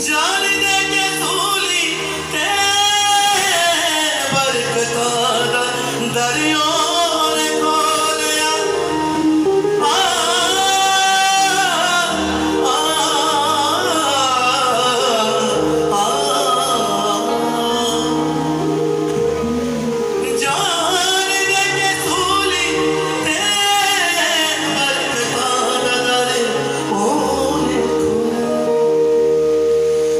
जान दे के सूली ते बरकता दरियों ने खोलिया जान दे के सूली ते बरकता दरियों ने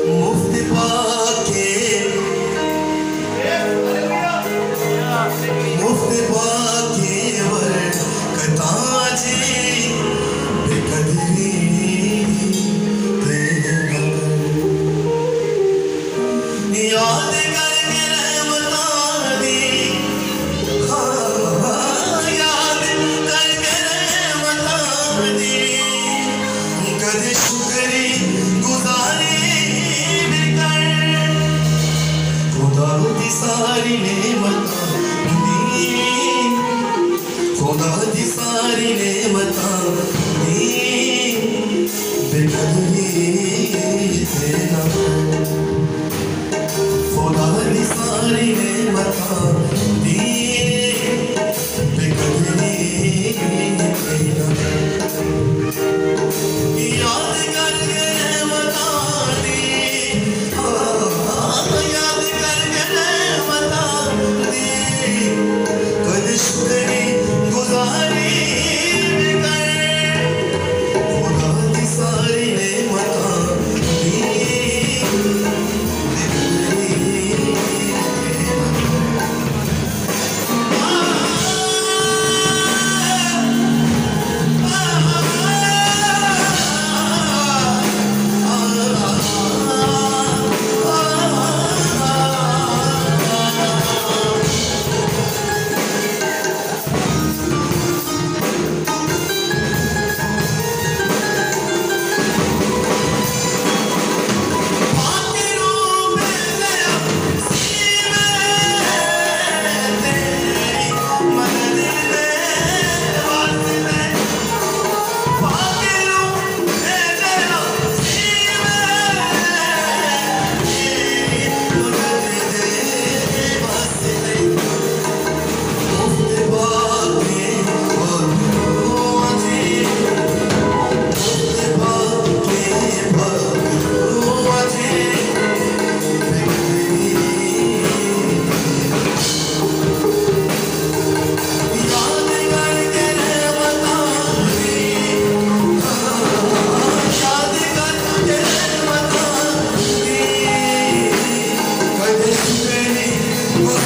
मुफ्त पाके बरकता जी बेकदरी तेरा याद करके रहमतां दी याद करके रहमतां दी कदे शुक्री गुजारी भी कर खुदा दी सारी नेमतां दी खुदा दी सारी नेमतां दी बेकदरी तेरा खुदा दी सारी नेमतां दी बेकदरी तेरा याद करके रहमतां दी याद करके रहमतां दी कद शुक्री गुजारी भी कर खुदा दी सारी नेमतां दी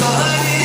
Bye.